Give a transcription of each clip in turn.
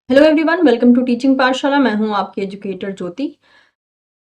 Hello everyone, welcome to teaching Pathshala. मैं हूं आपकी एजुकेटर ज्योति।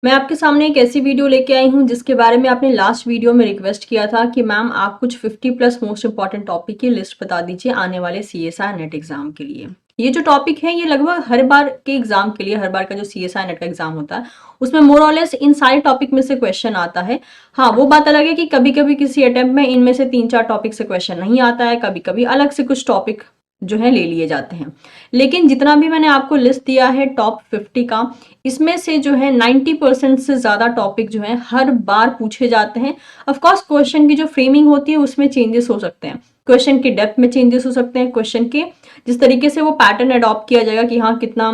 मैं आपके सामने एक ऐसी वीडियो लेके आई हूं जिसके बारे में आपने लास्ट वीडियो में रिक्वेस्ट किया था कि मैम आप कुछ 50 प्लस मोस्ट इंपॉर्टेंट टॉपिक की लिस्ट बता दीजिए आने वाले सीएसआई नेट एग्जाम के लिए। ये जो टॉपिक है ये लगभग हर बार के एग्जाम के लिए, हर बार का जो सीएसआई नेट का एग्जाम होता है उसमें मोर और लेस इन सारे टॉपिक में से क्वेश्चन आता है। हाँ, वो बात अलग है कि कभी कभी किसी अटेम्प्ट में इनमें से 3-4 टॉपिक से क्वेश्चन नहीं आता है, कभी कभी अलग से कुछ टॉपिक जो है ले लिए जाते हैं। लेकिन जितना भी मैंने आपको लिस्ट दिया है टॉप 50 का, इसमें से जो है 90% से ज्यादा टॉपिक जो है हर बार पूछे जाते हैं। ऑफ कोर्स क्वेश्चन की जो फ्रेमिंग होती है उसमें चेंजेस हो सकते हैं, क्वेश्चन की डेप्थ में चेंजेस हो सकते हैं, क्वेश्चन के जिस तरीके से वो पैटर्न अडॉप्ट किया जाएगा कि हाँ कितना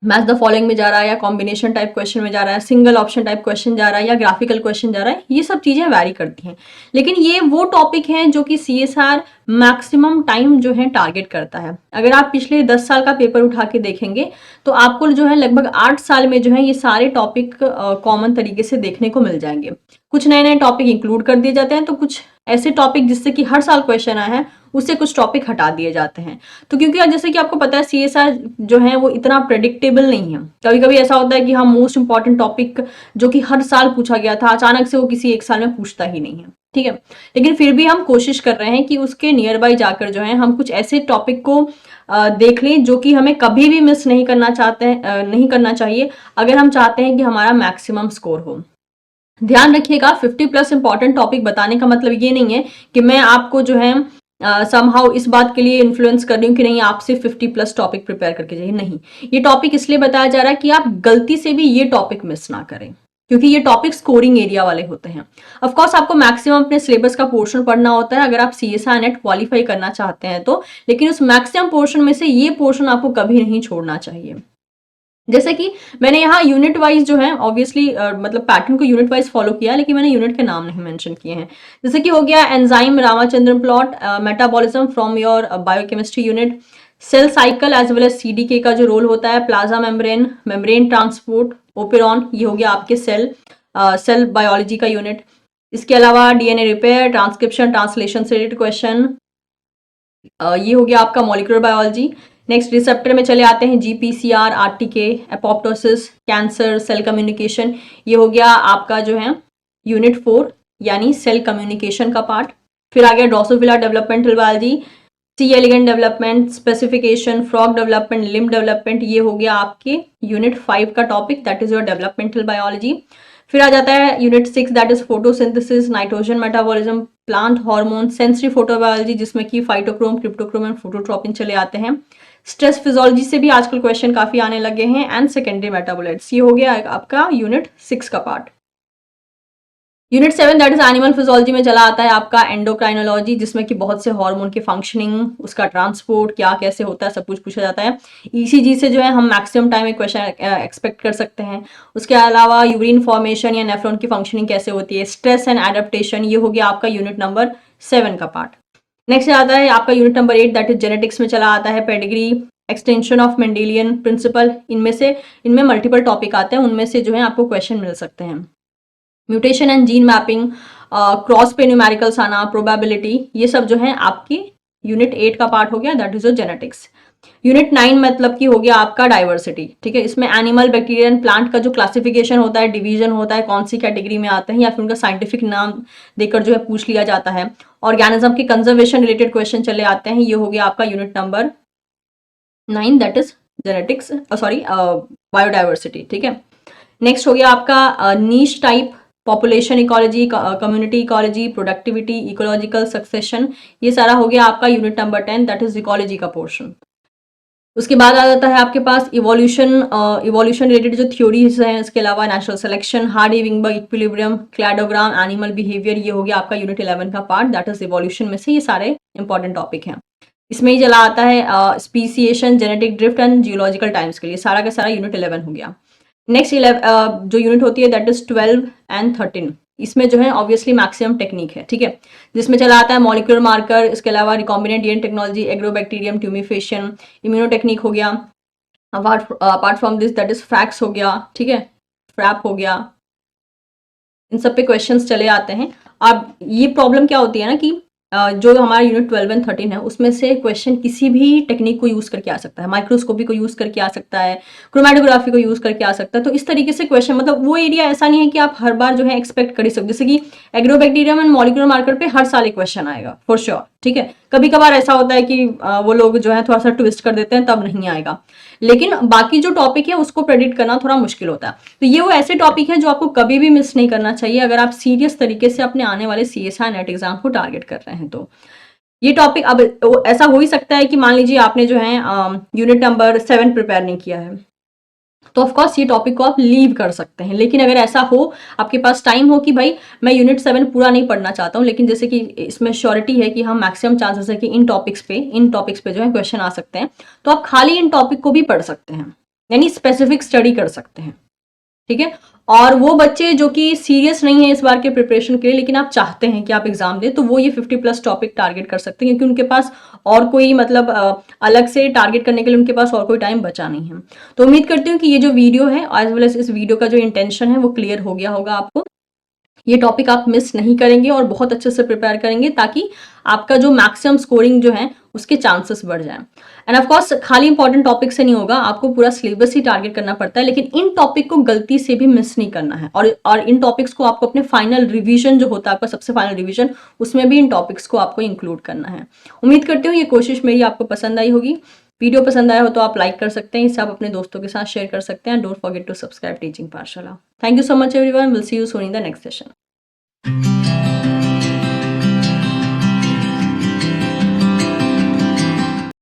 मैच द फॉलोइंग में जा रहा है या कॉम्बिनेशन टाइप क्वेश्चन में जा रहा है, सिंगल ऑप्शन टाइप क्वेश्चन जा रहा है या ग्राफिकल क्वेश्चन जा रहा है, ये सब चीजें वैरी करती हैं। लेकिन ये वो टॉपिक हैं जो कि सीएसआर मैक्सिमम टाइम जो है टारगेट करता है। अगर आप पिछले 10 साल का पेपर उठा के देखेंगे तो आपको जो है लगभग 8 साल में जो है ये सारे टॉपिक कॉमन तरीके से देखने को मिल जाएंगे। कुछ नए नए टॉपिक इंक्लूड कर दिए जाते हैं, तो कुछ ऐसे टॉपिक जिससे कि हर साल क्वेश्चन आया है उससे कुछ टॉपिक हटा दिए जाते हैं। तो क्योंकि जैसे कि आपको पता है सीएसआर जो है वो इतना प्रेडिक्टेबल नहीं है। कभी कभी ऐसा होता है कि हाँ मोस्ट इंपॉर्टेंट टॉपिक जो कि हर साल पूछा गया था अचानक से वो किसी एक साल में पूछता ही नहीं है, ठीक है। लेकिन फिर भी हम कोशिश कर रहे हैं कि उसके नियर बाई जाकर जो है हम कुछ ऐसे टॉपिक को देख लें जो कि हमें कभी भी मिस नहीं करना चाहते हैं, नहीं करना चाहिए अगर हम चाहते हैं कि हमारा मैक्सिमम स्कोर हो। ध्यान रखिएगा 50 प्लस इंपॉर्टेंट टॉपिक बताने का मतलब ये नहीं है कि मैं आपको जो है समहाउ इस बात के लिए इन्फ्लुएंस कर रही हूँ कि नहीं आप सिर्फ 50 प्लस टॉपिक प्रिपेयर करके जाइए। नहीं, ये टॉपिक इसलिए बताया जा रहा है कि आप गलती से भी ये टॉपिक मिस ना करें, क्योंकि ये टॉपिक स्कोरिंग एरिया वाले होते हैं। ऑफ कोर्स आपको मैक्सिमम अपने सिलेबस का पोर्शन पढ़ना होता है अगर आप सीएसआई नेट क्वालिफाई करना चाहते हैं तो, लेकिन उस मैक्सिमम पोर्शन में से ये पोर्शन आपको कभी नहीं छोड़ना चाहिए। जैसे कि मैंने यहाँ यूनिट वाइज जो है ऑब्वियसली मतलब पैटर्न को यूनिट वाइज फॉलो किया, लेकिन मैंने यूनिट के नाम नहीं मेंशन किए हैं। जैसे कि हो गया enzyme Ramachandran plot, metabolism from your biochemistry unit, cell cycle as well as CDK का जो रोल होता है, plasma membrane, membrane transport, operon, ये हो गया आपके सेल बायोलॉजी का यूनिट। इसके अलावा डीएनए रिपेयर, ट्रांसक्रिप्शन, ट्रांसलेशन से रिलेटेड क्वेश्चन, ये हो गया आपका मॉलिक्यूलर बायोलॉजी। नेक्स्ट रिसेप्टर में चले आते हैं GPCR, RTK, apoptosis, cancer, cell communication, ये हो गया आपका जो है यूनिट 4 यानी सेल कम्युनिकेशन का पार्ट। फिर आ गया Drosophila developmental biology, C elegans development, specification, frog development, limb development, ये हो गया आपके यूनिट 5 का topic, that is your developmental biology. फिर आ जाता है unit 6 that is photosynthesis, nitrogen metabolism, plant hormone, sensory photobiology जिसमें कि फाइटोक्रोम, क्रिप्टोक्रोम एंड फोटोट्रोपिन चले आते हैं। स्ट्रेस फिजियोलॉजी से भी आजकल क्वेश्चन काफी आने लगे हैं, एंड सेकेंडरी मेटाबोलाइट्स, ये हो गया आपका यूनिट 6 का part. Unit 7 that is animal physiology में चला आता है आपका एंडोक्राइनोलॉजी, जिसमें कि बहुत से हार्मोन की फंक्शनिंग, उसका ट्रांसपोर्ट क्या कैसे होता है सब कुछ पूछा जाता है। ईसीजी से जो है हम मैक्सिमम टाइम में क्वेश्चन एक्सपेक्ट कर सकते हैं। उसके अलावा यूरिन फॉर्मेशन या नेफ्रॉन की फंक्शनिंग कैसे होती है, स्ट्रेस एंड एडेप्टेशन, ये हो गया आपका यूनिट नंबर 7 का पार्ट। नेक्स्ट आता है आपका unit number 8 that is genetics में चला आता है pedigree, extension of Mendelian principle, इनमें मल्टीपल टॉपिक आते हैं, उनमें से जो है आपको क्वेश्चन मिल सकते हैं। Mutation and gene mapping, cross पे न्यूमेरिकल्स आना, प्रोबेबिलिटी, ये सब जो है आपकी यूनिट 8 का पार्ट हो गया, that is your genetics. Unit 9 मतलब कि हो गया आपका डाइवर्सिटी, ठीक है। इसमें एनिमल, बैक्टीरिया एंड प्लांट का जो क्लासिफिकेशन होता है, डिवीजन होता है, कौन सी कैटेगरी में आते हैं या फिर उनका साइंटिफिक नाम देकर जो है पूछ लिया जाता है। ऑर्गेनिज्म की कंजर्वेशन रिलेटेड क्वेश्चन चले आते हैं, ये हो गया आपका unit number 9 that is genetics, sorry biodiversity, ठीक है। नेक्स्ट हो गया आपका niche type, population ecology, community ecology, productivity, ecological succession, ये सारा हो गया आपका unit number 10 that is ecology का पोर्शन। उसके बाद आ जाता है आपके पास इवोल्यूशन रिलेटेड जो थ्योरीज हैं, इसके अलावा natural selection, Hardy Weinberg equilibrium, cladogram, animal behaviour, ये हो गया आपका यूनिट 11 का पार्ट, दैट इज इवोल्यूशन में से ये सारे इंपॉर्टेंट टॉपिक हैं। इसमें ही चला आता है speciation, genetic drift and geological times के लिए, सारा का सारा यूनिट 11 हो गया। नेक्स्ट जो यूनिट होती है दैट इज 12 एंड 13, इसमें जो है ऑब्वियसली मैक्सिमम टेक्निक है, ठीक है, जिसमें चला आता है मॉलिक्यूलर मार्कर, इसके अलावा recombinant DNA technology, Agrobacterium, tumefaciens, immuno technique हो गया। Apart from this that is FACS हो गया, ठीक है, फ्रैप हो गया, इन सब पे क्वेश्चंस चले आते हैं। अब ये प्रॉब्लम क्या होती है ना कि जो हमारा यूनिट 12 एंड 13 है उसमें से क्वेश्चन किसी भी टेक्निक को यूज करके आ सकता है, माइक्रोस्कोपी को यूज करके आ सकता है, क्रोमेटोग्राफी को यूज करके आ सकता है। तो इस तरीके से क्वेश्चन, मतलब वो एरिया ऐसा नहीं है कि आप हर बार जो है एक्सपेक्ट कर ही सकते, जैसे कि एग्रोबैक्टीरियम एंड मॉलिक्यूलर मार्कर पे हर साल एक क्वेश्चन आएगा फॉर श्योर, ठीक है। कभी कभार ऐसा होता है कि वो लोग जो है थोड़ा सा ट्विस्ट कर देते हैं, तब नहीं आएगा, लेकिन बाकी जो टॉपिक है उसको प्रेडिक्ट करना थोड़ा मुश्किल होता है। तो ये वो ऐसे टॉपिक है जो आपको कभी भी मिस नहीं करना चाहिए अगर आप सीरियस तरीके से अपने आने वाले CSI नेट एग्जाम को टारगेट कर रहे हैं। तो ये टॉपिक, अब ऐसा हो ही सकता है कि मान लीजिए आपने जो है यूनिट नंबर 7 प्रिपेयर नहीं किया है, तो ऑफकोर्स ये टॉपिक को आप लीव कर सकते हैं। लेकिन अगर ऐसा हो, आपके पास टाइम हो कि भाई मैं यूनिट 7 पूरा नहीं पढ़ना चाहता हूँ, लेकिन जैसे कि इसमें श्योरिटी है कि हम मैक्सिमम चांसेस है कि इन टॉपिक्स पे जो है क्वेश्चन आ सकते हैं, तो आप खाली इन टॉपिक को भी पढ़ सकते हैं, यानी स्पेसिफिक स्टडी कर सकते हैं, ठीक है। और वो बच्चे जो कि सीरियस नहीं है इस बार के प्रिपरेशन के लिए, लेकिन आप चाहते हैं कि आप एग्जाम दें, तो वो ये 50+ टॉपिक टारगेट कर सकते हैं, क्योंकि उनके पास और कोई मतलब अलग से टारगेट करने के लिए उनके पास और कोई टाइम बचा नहीं है। तो उम्मीद करती हूँ कि ये जो वीडियो है एज वेल एज इस वीडियो का जो इंटेंशन है वो क्लियर हो गया होगा आपको। ये टॉपिक आप मिस नहीं करेंगे और बहुत अच्छे से प्रिपेयर करेंगे, ताकि आपका जो मैक्सिमम स्कोरिंग जो है उसके चांसेस बढ़ जाएं। एंड ऑफ कोर्स खाली इंपॉर्टेंट टॉपिक से नहीं होगा, आपको पूरा सिलेबस ही टारगेट करना पड़ता है, लेकिन इन टॉपिक को गलती से भी मिस नहीं करना है। और इन टॉपिक्स को आपको अपने फाइनल रिवीजन जो होता है आपका सबसे फाइनल रिवीजन, उसमें भी इन टॉपिक्स को आपको इंक्लूड करना है। उम्मीद करती हूँ ये कोशिश मेरी आपको पसंद आई होगी। वीडियो पसंद आया हो तो आप लाइक कर सकते हैं, इसे आप अपने दोस्तों के साथ शेयर कर सकते हैं। Don't forget to subscribe Teaching Pathshala. Thank you so much everyone, will see you soon in the next session.